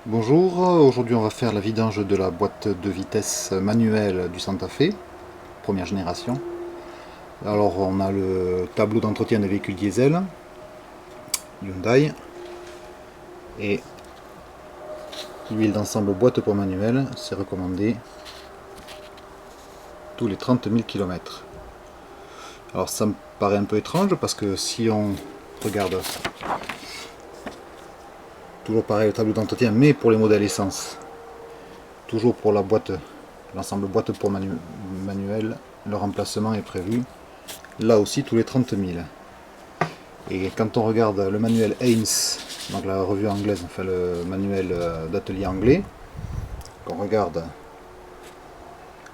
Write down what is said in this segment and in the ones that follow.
Bonjour, aujourd'hui on va faire la vidange de la boîte de vitesse manuelle du Santa Fe, première génération. Alors on a le tableau d'entretien des véhicules diesel, Hyundai, et l'huile d'ensemble boîte pour manuel, c'est recommandé tous les 30 000 km. Alors ça me paraît un peu étrange parce que si on regarde, toujours pareil le tableau d'entretien, mais pour les modèles essence, toujours pour la boîte, l'ensemble boîte pour manuel, le remplacement est prévu là aussi tous les 30 000. Et quand on regarde le manuel Haynes, donc la revue anglaise, enfin le manuel d'atelier anglais, qu'on regarde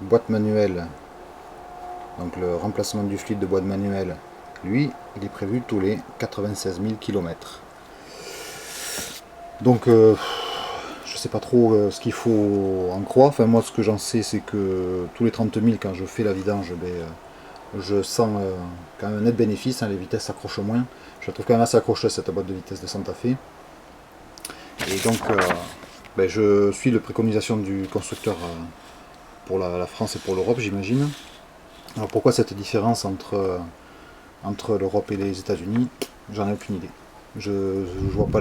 boîte manuelle, donc le remplacement du fluide de boîte manuelle, lui, il est prévu tous les 96 000 km. Donc je sais pas trop ce qu'il faut en croire. Enfin moi ce que j'en sais c'est que tous les 30 000 quand je fais la vidange, je sens quand même un net bénéfice, hein, les vitesses s'accrochent moins. Je la trouve quand même assez accrocheuse cette boîte de vitesse de Santa Fe. Et donc je suis les préconisations du constructeur pour la France et pour l'Europe, j'imagine. Alors pourquoi cette différence entre l'Europe et les États-Unis? J'en ai aucune idée. Je vois pas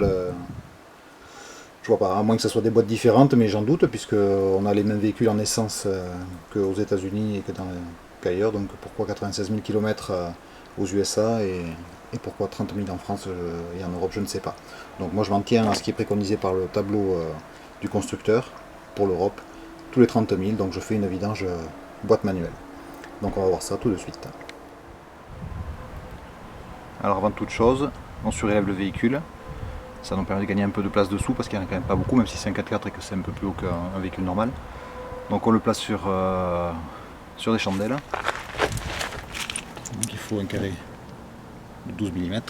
je vois pas, à moins que ce soit des boîtes différentes, mais j'en doute, puisqu'on a les mêmes véhicules en essence qu'aux États-Unis et qu'ailleurs. Donc pourquoi 96 000 km aux USA et pourquoi 30 000 en France et en Europe, je ne sais pas. Donc moi je m'en tiens à ce qui est préconisé par le tableau du constructeur pour l'Europe, tous les 30 000, donc je fais une vidange boîte manuelle. Donc on va voir ça tout de suite. Alors avant toute chose, on surélève le véhicule. Ça nous permet de gagner un peu de place dessous parce qu'il n'y en a quand même pas beaucoup, même si c'est un 4x4 et que c'est un peu plus haut qu'un véhicule normal. Donc on le place sur des chandelles. Donc il faut un carré de 12 mm.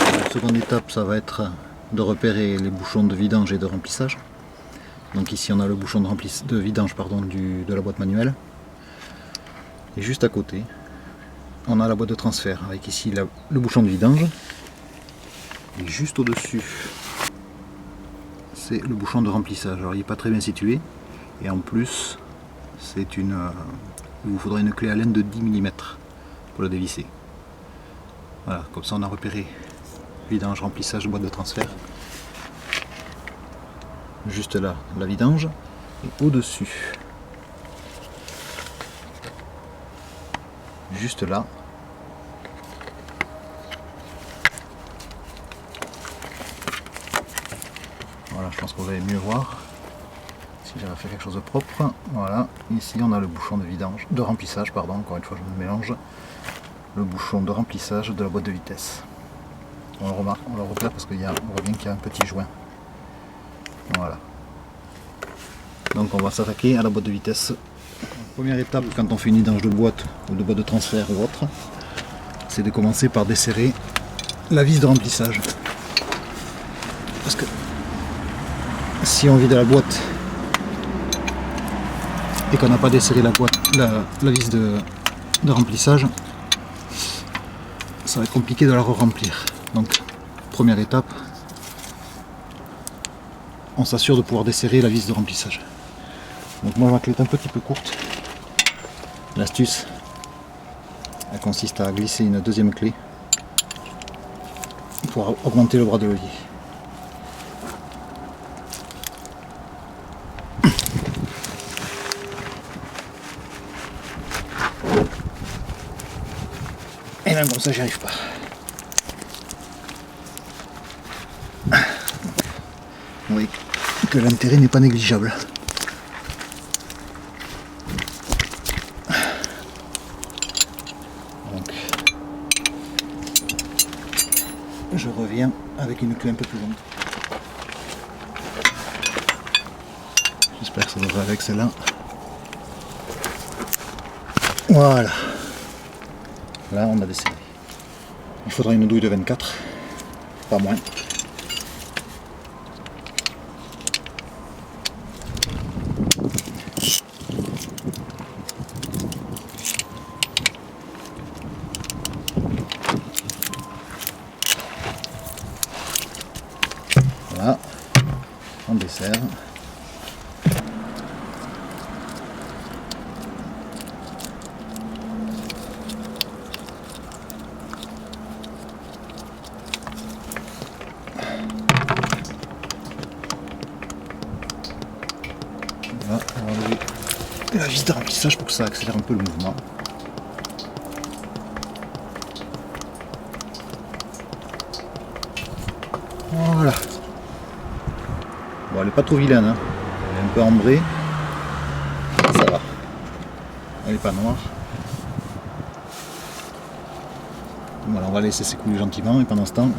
La seconde étape, ça va être de repérer les bouchons de vidange et de remplissage. Donc ici on a le bouchon de vidange de la boîte manuelle. Et juste à côté, on a la boîte de transfert avec ici le bouchon de vidange. Et juste au-dessus, c'est le bouchon de remplissage. Alors il n'est pas très bien situé. Et en plus, il vous faudra une clé Allen de 10 mm pour le dévisser. Voilà, comme ça on a repéré vidange, remplissage, boîte de transfert. Juste là, la vidange. Et au-dessus, juste là, voilà, je pense que vous allez mieux voir si j'avais fait quelque chose de propre. Voilà, ici on a le bouchon de vidange, de remplissage, pardon, encore une fois je me mélange, le bouchon de remplissage de la boîte de vitesse. On le repère parce qu'on voit bien qu'il y a un petit joint. Voilà. Donc on va s'attaquer à la boîte de vitesse. Première étape quand on fait une vidange de boîte ou de boîte de transfert ou autre, c'est de commencer par desserrer la vis de remplissage. Parce que si on vide la boîte et qu'on n'a pas desserré la vis de remplissage, ça va être compliqué de la re-remplir. Donc première étape, on s'assure de pouvoir desserrer la vis de remplissage. Donc moi ma clé est un petit peu courte. L'astuce, elle consiste à glisser une deuxième clé pour augmenter le bras de levier. Et même comme ça j'y arrive pas. Vous voyez que l'intérêt n'est pas négligeable. Donc, je reviens avec une clé un peu plus longue. J'espère que ça devrait avec celle-là. Voilà. Là on a desserré. Il faudra une douille de 24, pas moins. Voilà, on desserre. Voilà, on va enlever la vis de remplissage pour que ça accélère un peu le mouvement. Voilà. Bon, elle n'est pas trop vilaine, hein. Elle est un peu ambrée. Ça va. Elle n'est pas noire. Voilà, on va laisser s'écouler gentiment et pendant ce temps,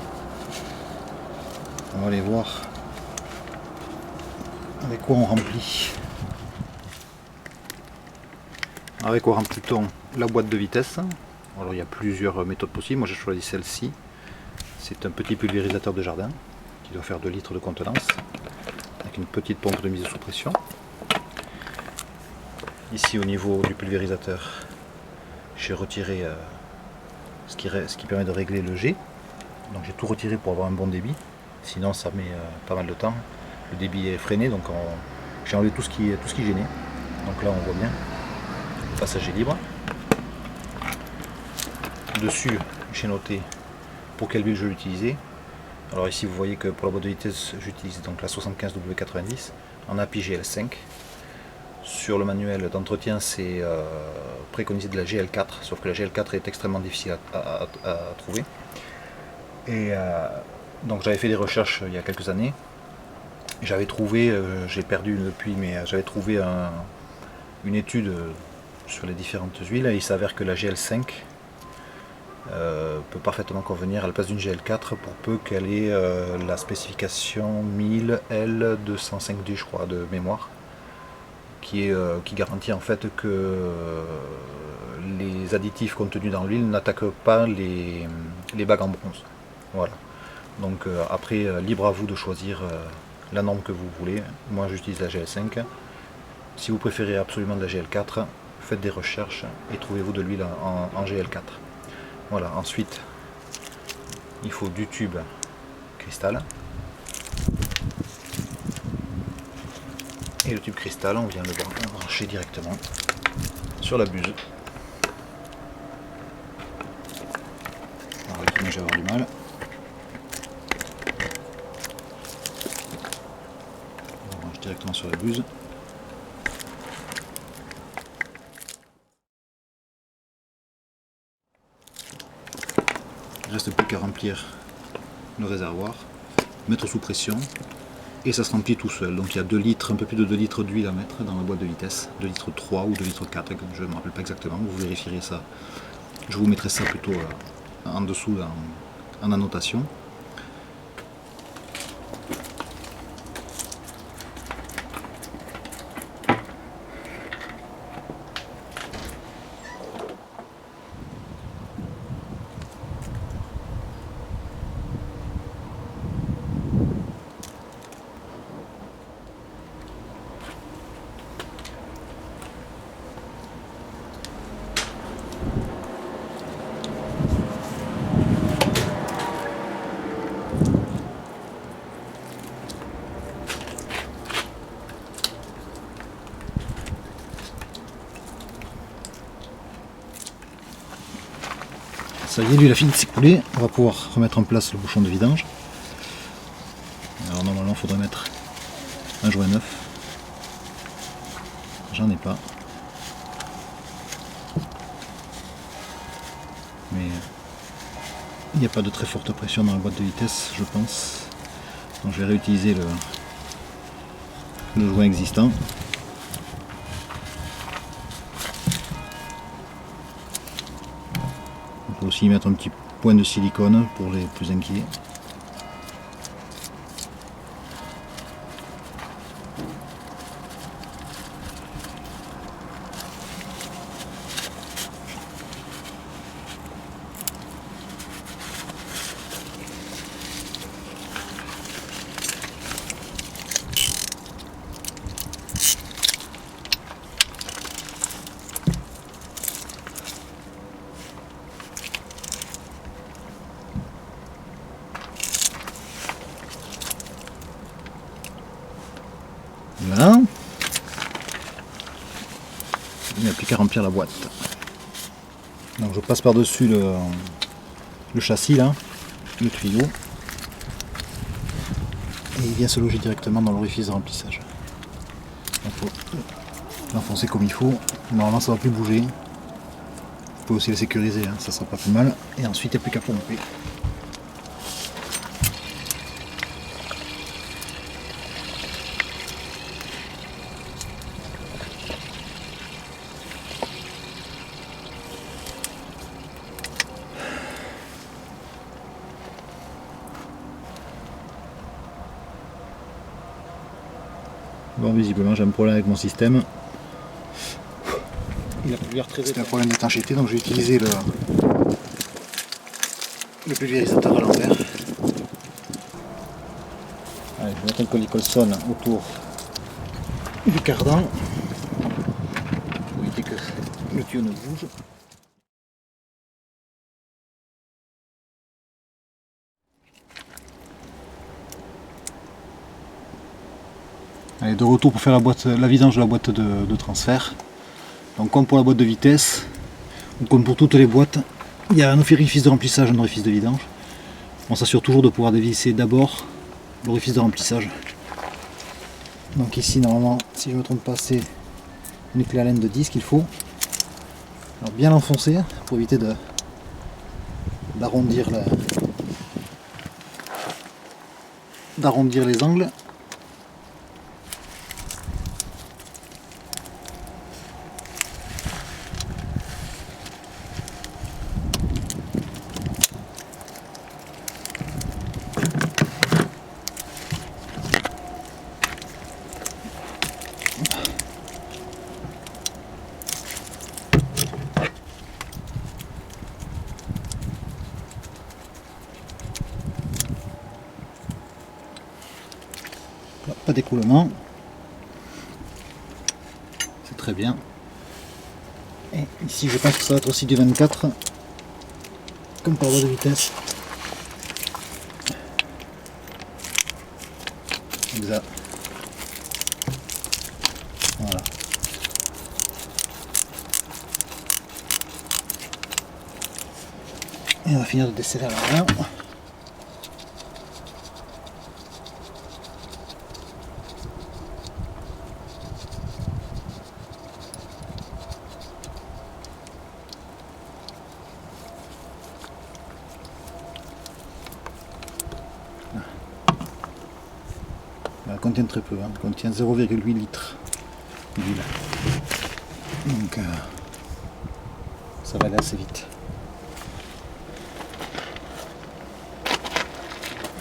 on va aller voir avec quoi on remplit. Avec quoi remplit-on la boîte de vitesse? Alors il y a plusieurs méthodes possibles, moi j'ai choisi celle-ci. C'est un petit pulvérisateur de jardin qui doit faire 2 litres de contenance avec une petite pompe de mise sous pression. Ici au niveau du pulvérisateur, j'ai retiré ce qui permet de régler le jet. Donc j'ai tout retiré pour avoir un bon débit, sinon ça met pas mal de temps. Le débit est freiné, donc j'ai enlevé tout ce qui gênait. Donc là on voit bien, le passage est libre. Dessus j'ai noté pour quelle huile je l'utilisais. Alors ici vous voyez que pour la boîte de vitesse j'utilise donc la 75W90 en API GL5. Sur le manuel d'entretien c'est préconisé de la GL4, sauf que la GL4 est extrêmement difficile à trouver. Et donc j'avais fait des recherches il y a quelques années. J'avais trouvé, j'ai perdu depuis, mais j'avais trouvé une étude sur les différentes huiles et il s'avère que la GL5 peut parfaitement convenir à la place d'une GL4 pour peu qu'elle ait la spécification 1000L205D je crois de mémoire qui garantit en fait que les additifs contenus dans l'huile n'attaquent pas les bagues en bronze. Voilà. Donc après libre à vous de choisir la norme que vous voulez. Moi j'utilise la GL5. Si vous préférez absolument de la GL4, faites des recherches et trouvez-vous de l'huile en GL4. Voilà, ensuite il faut du tube cristal. Et le tube cristal, on vient le brancher directement sur la buse. Alors avec moi je vais avoir du mal. On branche directement sur la buse. Il ne reste plus qu'à remplir le réservoir, mettre sous pression et ça se remplit tout seul. Donc il y a 2 litres, un peu plus de 2 litres d'huile à mettre dans la boîte de vitesse, 2 litres 3 ou 2 litres 4, je ne me rappelle pas exactement, vous vérifierez ça. Je vous mettrai ça plutôt en dessous en annotation. Ça y est, l'huile a fini de s'écouler, on va pouvoir remettre en place le bouchon de vidange. Alors normalement il faudrait mettre un joint neuf. J'en ai pas. Mais il n'y a pas de très forte pression dans la boîte de vitesse, je pense. Donc je vais réutiliser le joint existant. On peut aussi y mettre un petit point de silicone pour les plus inquiets. Voilà. Il n'y a plus qu'à remplir la boîte. Donc je passe par-dessus le châssis là, le tuyau. Et il vient se loger directement dans l'orifice de remplissage. Il faut l'enfoncer comme il faut. Normalement ça ne va plus bouger. Vous pouvez aussi le sécuriser, hein, ça sera pas plus mal. Et ensuite il n'y a plus qu'à pomper. Bon, visiblement j'ai un problème avec mon système. Il a pulvérisé. C'est un problème d'étanchéité, donc je vais utiliser le pulvérisateur à l'envers. Allez, je vais mettre un colicol-son autour du cardan pour éviter que le tuyau ne bouge. Allez, de retour pour faire la vidange de la boîte de transfert. Donc comme pour la boîte de vitesse, ou comme pour toutes les boîtes, il y a un orifice de remplissage, un orifice de vidange. On s'assure toujours de pouvoir dévisser d'abord l'orifice de remplissage. Donc ici normalement, si je ne me trompe pas, c'est une clé à laine de 10 qu'il faut. Alors bien l'enfoncer pour éviter d'arrondir les angles. Pas d'écoulement, c'est très bien. Et ici je pense que ça va être aussi du 24 comme par voie de vitesse. Exact. Voilà. Et on va finir de desserrer à l'arrière. Elle contient très peu, hein. Elle contient 0,8 litres d'huile. Donc ça va aller assez vite.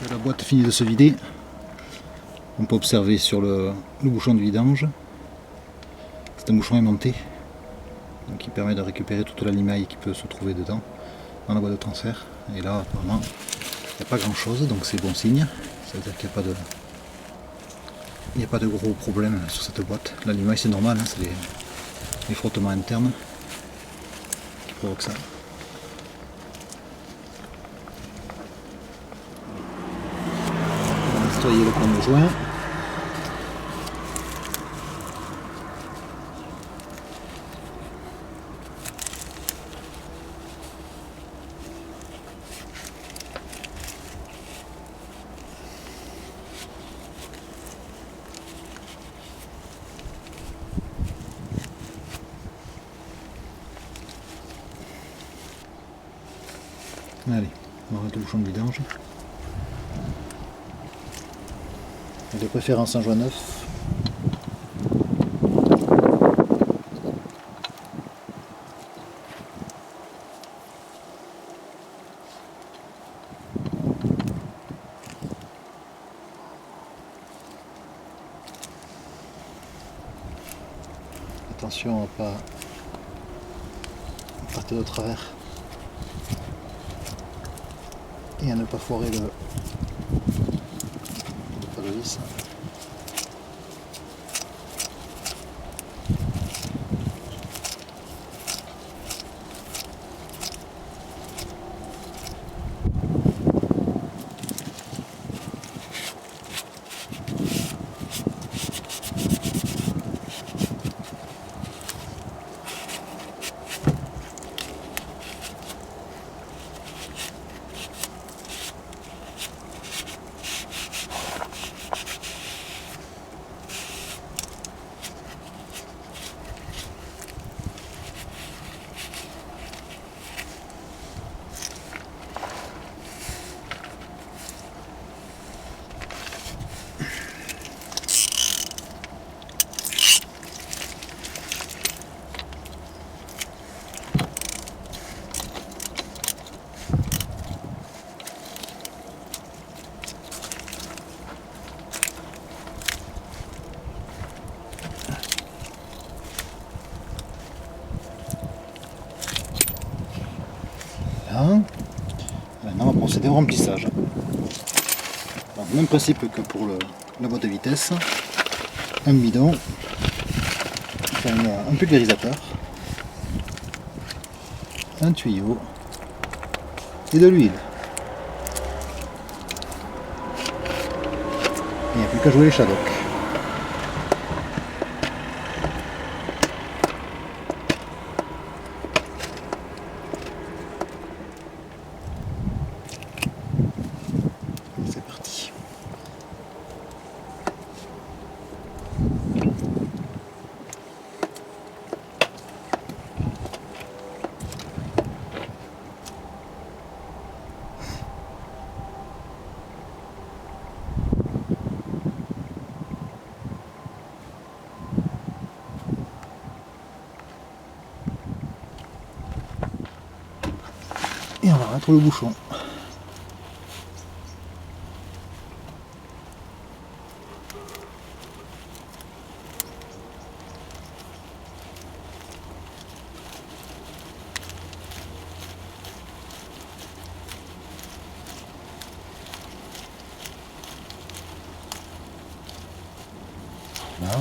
La boîte finit de se vider. On peut observer sur le bouchon de vidange. C'est un bouchon aimanté, donc qui permet de récupérer toute la limaille qui peut se trouver dedans, dans la boîte de transfert. Et là, apparemment, il n'y a pas grand chose, donc c'est bon signe. Ça veut dire qu'il n'y a pas de gros problème sur cette boîte. La limaille c'est normal, hein, c'est les frottements internes qui provoquent ça. On va nettoyer le coin de joint. Allez, on arrête le bouchon de vidange. De préférence en joint neuf. attention à pas partir de travers et à ne pas foirer le vis. Maintenant on va procéder au remplissage. Donc, même principe que pour la boîte de vitesse. Un bidon, enfin, un pulvérisateur, un tuyau et de l'huile. Il n'y a plus qu'à jouer les Shadok. C'est parti. Et on va mettre le bouchon. Là.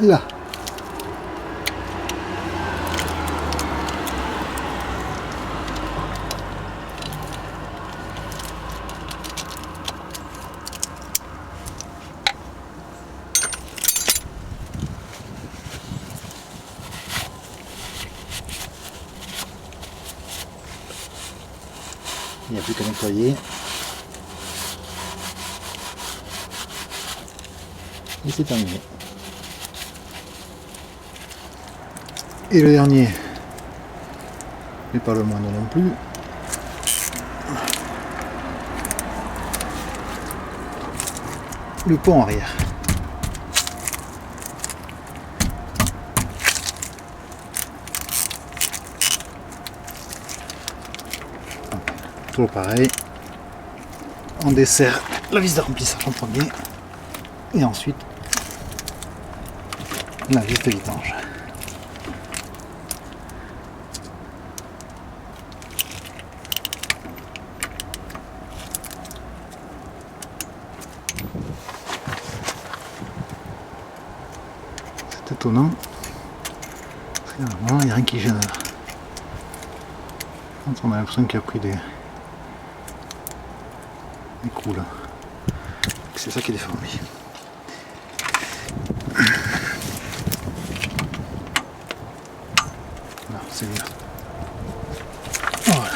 Là. Il n'y a plus qu'à nettoyer. Et c'est terminé. Et le dernier, mais pas le moindre non plus, le pont arrière. Toujours pareil, on dessert la vis de remplissage en premier et ensuite la vis de vidange. C'est étonnant. Finalement, il n'y a rien qui gêne. On a l'impression qu'il y a pris des coups là. C'est ça qui est déformé. c'est bien. Voilà.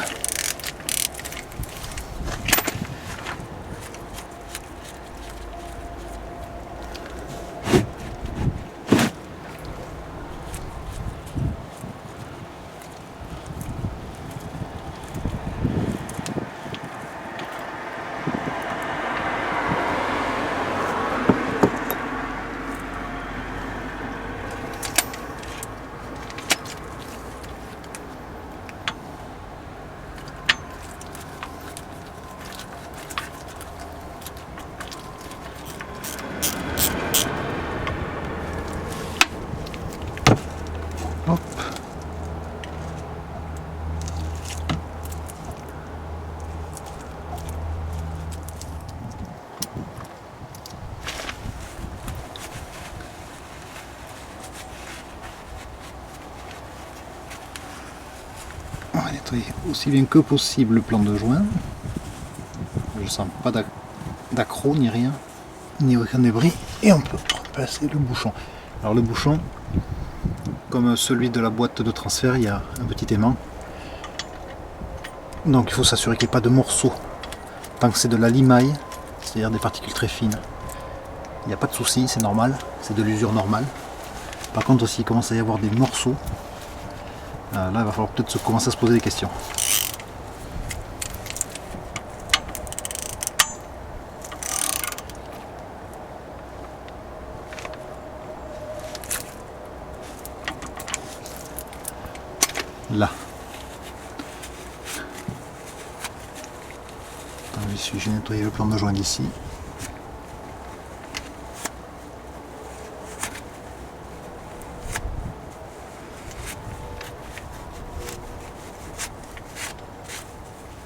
Hop. On va nettoyer aussi bien que possible le plan de joint. Je sens pas d'accroc ni rien, ni aucun débris. Et on peut repasser le bouchon. Alors le bouchon, comme celui de la boîte de transfert, il y a un petit aimant. Donc il faut s'assurer qu'il n'y ait pas de morceaux. Tant que c'est de la limaille, c'est-à-dire des particules très fines, il n'y a pas de souci, c'est normal, c'est de l'usure normale. Par contre, s'il commence à y avoir des morceaux, là il va falloir peut-être commencer à se poser des questions. Là. J'ai nettoyé le plan de joint d'ici.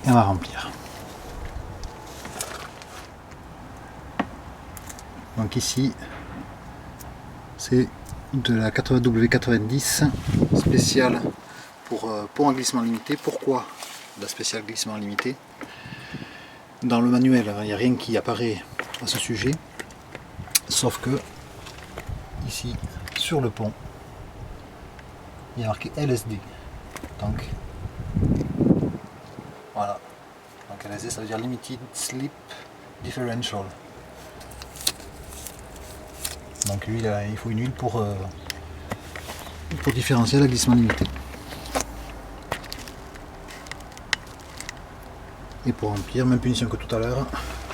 Et on va remplir. Donc ici, c'est de la 80W90 spéciale pour pont à glissement limité. Pourquoi la spéciale glissement limité? Dans le manuel, il n'y a rien qui apparaît à ce sujet, sauf que ici, sur le pont, il y a marqué LSD. Donc, voilà. Donc LSD, ça veut dire Limited Slip Differential. Donc lui, il faut une huile pour différencier la glissement limité. Et pour remplir, même punition que tout à l'heure,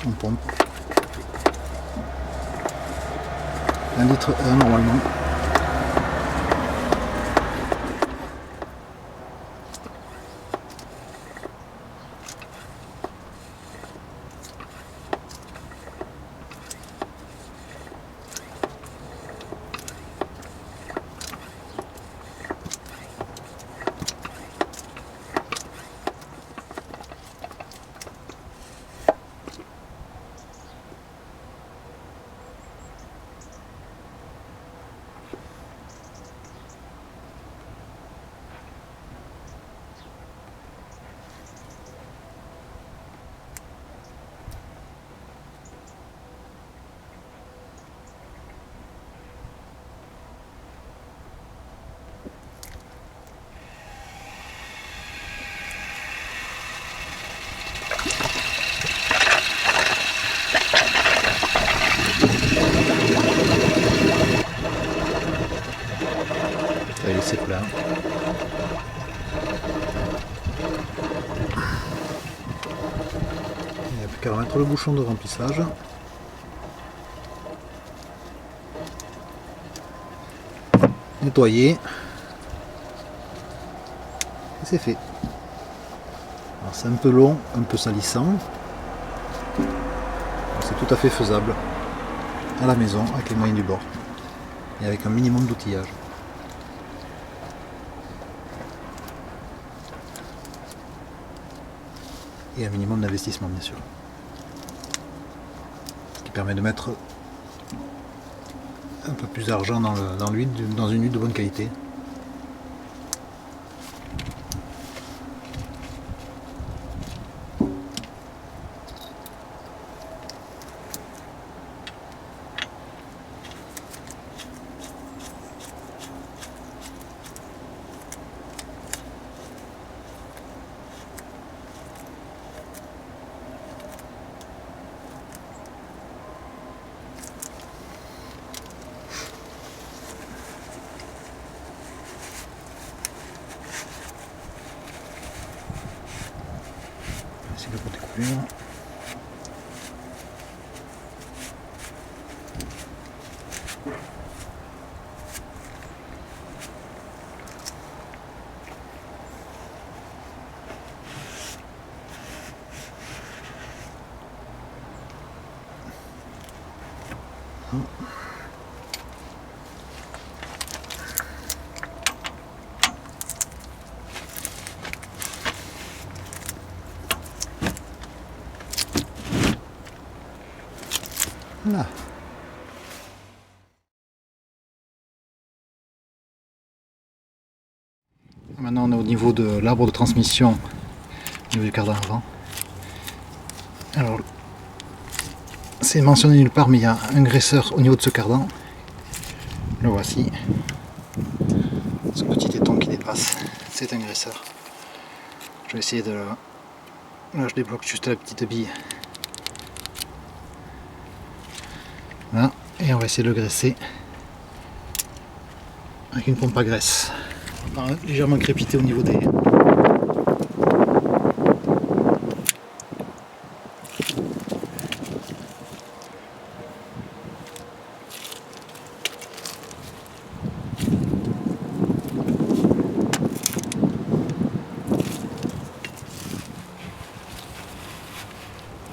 on pompe 1 litre normalement. Ça y est, c'est plein. Il n'y a plus qu'à remettre le bouchon de remplissage. Nettoyer. Et c'est fait. Alors c'est un peu long, un peu salissant. C'est tout à fait faisable à la maison avec les moyens du bord et avec un minimum d'outillage. Et un minimum d'investissement bien sûr. Ce qui permet de mettre un peu plus d'argent dans l'huile, dans une huile de bonne qualité. essayer de redécouvrir. Voilà. Maintenant on est au niveau de l'arbre de transmission, au niveau du cardan avant. Alors, c'est mentionné nulle part, mais il y a un graisseur au niveau de ce cardan. Le voici. Ce petit éton qui dépasse, c'est un graisseur. Je vais essayer de... Là je débloque juste la petite bille. Voilà, et on va essayer de le graisser avec une pompe à graisse. On a légèrement crépité au niveau des...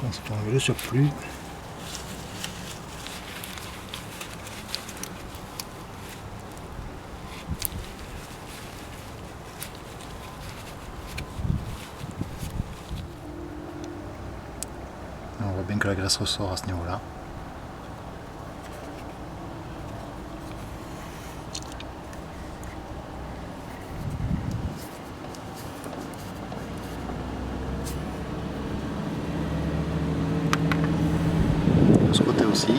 On se prend le surplus. On voit bien que la graisse ressort à ce niveau-là. De ce côté aussi.